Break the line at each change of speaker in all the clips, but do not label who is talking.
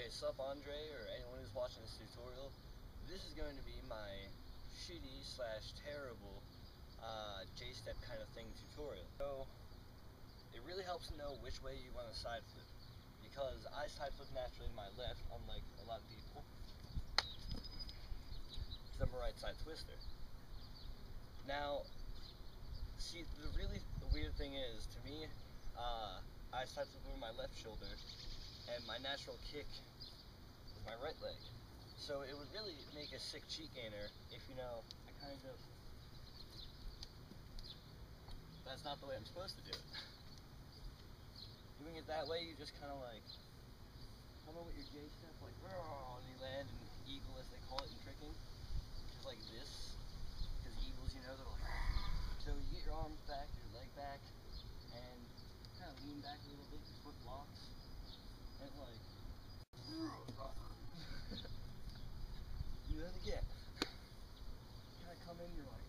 Hey, sup Andre, or anyone who's watching this tutorial. This is going to be my shitty slash terrible Jstep kind of thing tutorial. So, it really helps to know which way you want to side flip, because I side flip naturally to my left, unlike a lot of people, because I'm a right side twister. Now, see, the weird thing is, to me, I side flip over my left shoulder, and my natural kick is my right leg. So it would really make a sick cheat gainer if, you know, I kind of just, that's not the way I'm supposed to do it. Doing it that way, you just kind of like, come in with your Jstep, like, and you land and eagle, as they call it in tricking, just like this, because eagles, you know, they're like, so you get your arms back, your leg back, and kind of lean back a little bit, your foot blocks, and like, you know, again, kind of come in, you're like,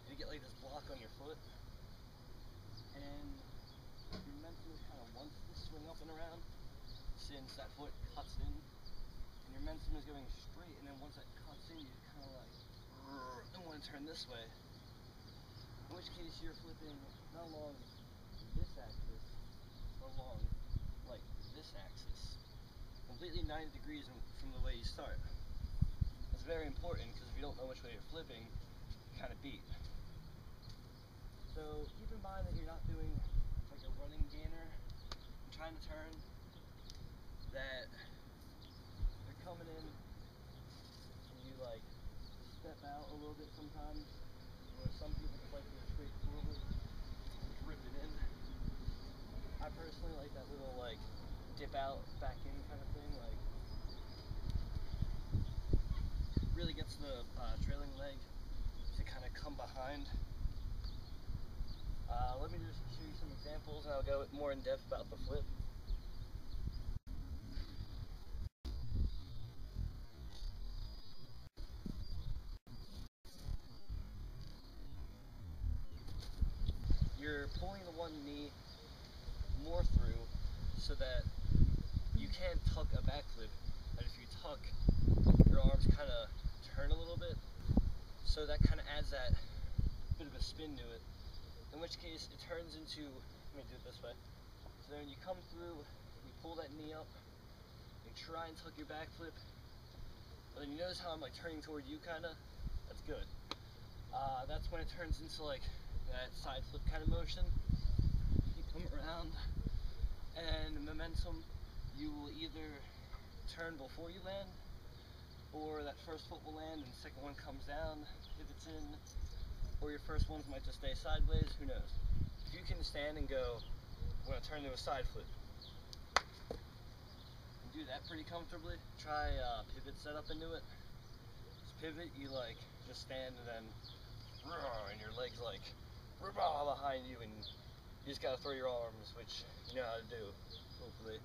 and you get like this block on your foot, and your momentum is kind of wants to swing up and around, since that foot cuts in, and your momentum is going straight, and then once that cuts in, you kind of like, and want to turn this way, in which case you're flipping not along this axis, but along like this axis, completely 90 degrees from the way you start. It's very important, because if you don't know which way you're flipping, you kind of beat. So keep in mind that you're not doing like a running gainer and trying to turn, that you're coming in and you like step out a little bit sometimes, or some people just like to go straight forward and rip it in. I personally like that little like dip out, back in kind of thing, like really gets the trailing leg to kind of come behind. Let me just show you some examples, and I'll go more in depth about the flip. You're pulling the one knee more through so that you can tuck a backflip, and if you tuck, your arms kind of turn a little bit, so that kind of adds that bit of a spin to it, in which case it turns into, let me do it this way, so then when you come through, you pull that knee up, you try and tuck your backflip, but then you notice how I'm like turning toward you kind of, that's good. That's when it turns into like that side flip kind of motion. You come around, and momentum, you will either turn before you land, or that first foot will land and the second one comes down, pivots in, or your first ones might just stay sideways, who knows. If you can stand and go, I'm going to turn to a side flip, and do that pretty comfortably, try pivot setup into it. Just pivot, you like, just stand and then, and your legs like, behind you, and you just gotta throw your arms, which you know how to do, hopefully.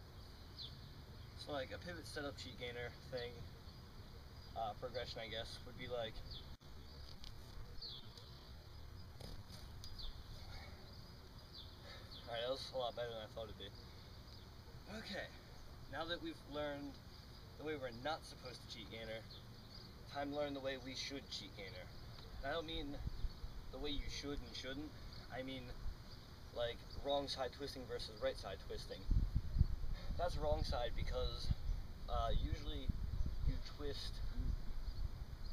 So like a pivot setup cheat gainer thing, progression I guess, would be like, alright, that was a lot better than I thought it'd be. Okay, now that we've learned the way we're not supposed to cheat gainer, time to learn the way we should cheat gainer. And I don't mean the way you should and shouldn't, I mean like wrong side twisting versus right side twisting. That's wrong side because usually you twist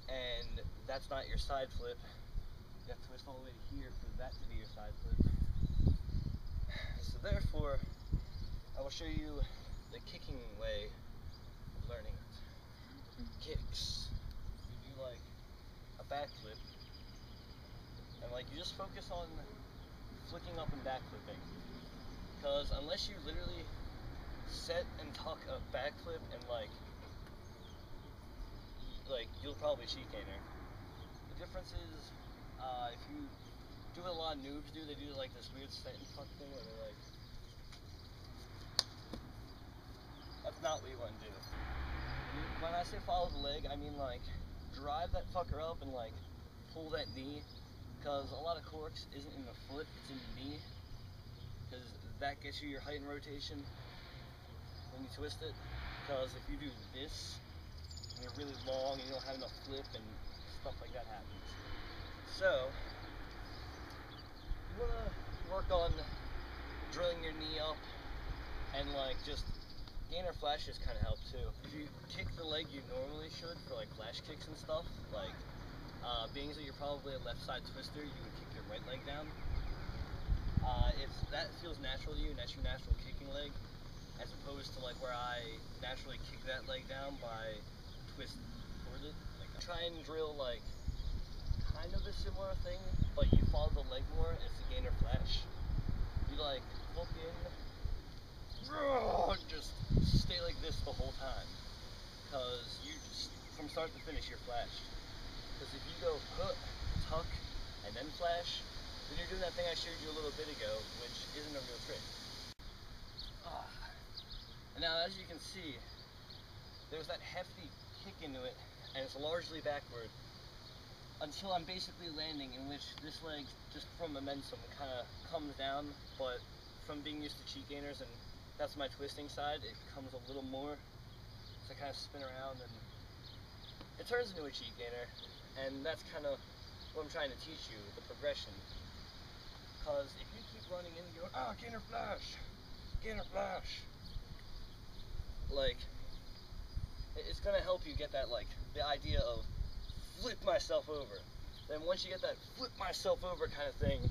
and that's not your side flip. You have to twist all the way to here for that to be your side flip. So therefore, I will show you the kicking way of learning it. Kicks. You do like a backflip, and like you just focus on flicking up and back flipping, because unless you literally set and tuck a backflip and like you'll probably cheat gainer. The difference is if you do what a lot of noobs do, they do like this weird set and tuck thing where they're like, that's not what you want to do. When I say follow the leg, I mean like drive that fucker up and like pull that knee, because a lot of Corks isn't in the foot, it's in the knee, because that gets you your height and rotation. when you twist it, because if you do this and you're really long and you don't have enough flip and stuff like that happens. So you want to work on drilling your knee up, and like just gainer flashes kind of help too. If you kick the leg you normally should for like flash kicks and stuff, like being that you're probably a left side twister, you would kick your right leg down. If that feels natural to you and that's your natural kicking leg, as opposed to like where I naturally kick that leg down by twisting toward it, like try and drill like kind of a similar thing, but you follow the leg more. It's the gainer flash. You like hook in, just stay like this the whole time, because you just from start to finish you're flashed. Because if you go hook, tuck, and then flash, then you're doing that thing I showed you a little bit ago, which isn't a real trick. And now as you can see, there's that hefty kick into it, and it's largely backward, until I'm basically landing, in which this leg, just from momentum, kind of comes down, but from being used to CheatGainers, and that's my twisting side, it comes a little more, so I kind of spin around, and it turns into a CheatGainer, and that's kind of what I'm trying to teach you, the progression. Because if you keep running in and going, gainer flash, like, it's going to help you get that, like, the idea of flip myself over. Then once you get that flip myself over kind of thing,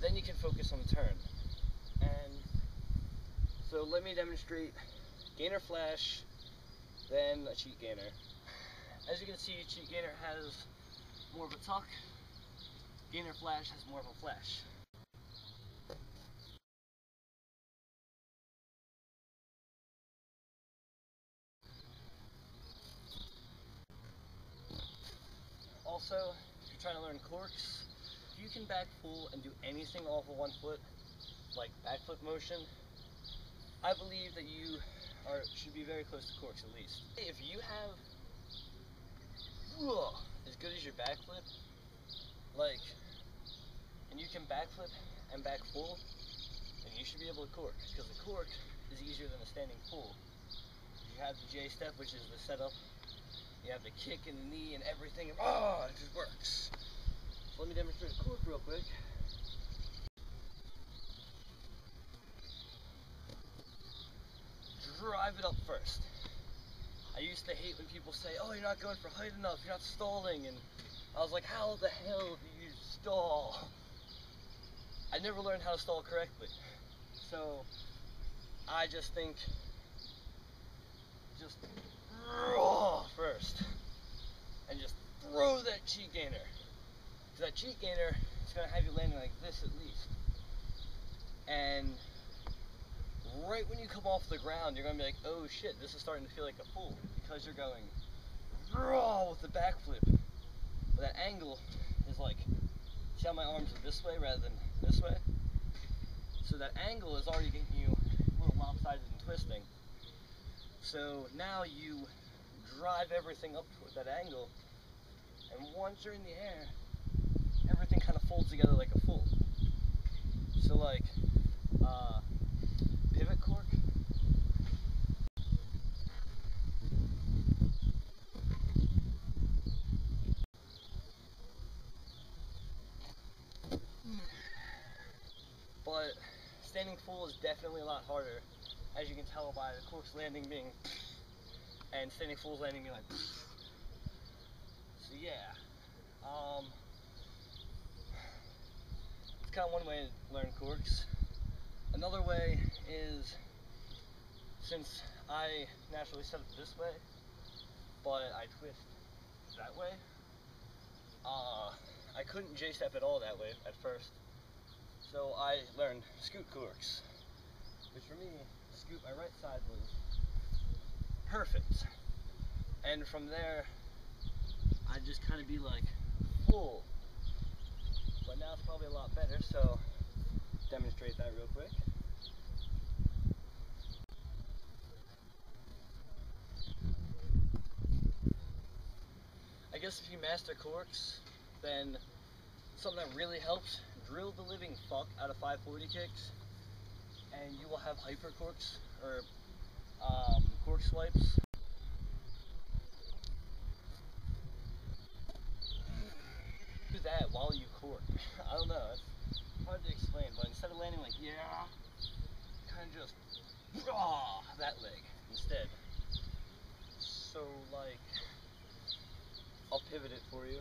then you can focus on the turn. And so let me demonstrate gainer flash, then a CheatGainer. As you can see, CheatGainer has more of a tuck, gainer flash has more of a flash. Also, if you're trying to learn corks, if you can back full and do anything off of one foot, like backflip motion, I believe that you should be very close to corks at least. If you have as good as your backflip, like, and you can backflip and back full, then you should be able to cork, because the cork is easier than a standing full. You have the Jstep, which is the setup. You have the kick and the knee and everything, and it just works. So let me demonstrate a cork real quick. Drive it up first. I used to hate when people say, oh, you're not going for height enough, you're not stalling, and I was like, how the hell do you stall? I never learned how to stall correctly. So I just think, just first, and just throw that CheatGainer. Because that CheatGainer is going to have you landing like this at least. And right when you come off the ground, you're going to be like, oh shit, this is starting to feel like a pull, because you're going with the backflip. But that angle is like, see how my arms are this way rather than this way? So that angle is already getting you a little lopsided and twisting. So now you drive everything up toward that angle, and once you're in the air, everything kind of folds together like a full. So like, pivot cork. But standing full is definitely a lot harder, as you can tell by the cork's landing being and standing full's landing being like. So yeah, it's kind of one way to learn corks. Another way is, since I naturally set it this way, but I twist that way, I couldn't Jstep at all that way at first. So I learned scoot corks, which for me, scoot my right side was perfect. And from there, I'd just kind of be like, full. But now it's probably a lot better, so demonstrate that real quick. I guess if you master corks, then something that really helps, drill the living fuck out of 540 kicks, and you will have hyper corks, or swipes. Do that while you cork. I don't know, it's hard to explain, but instead of landing like, yeah, kind of just, that leg instead. So like, I'll pivot it for you.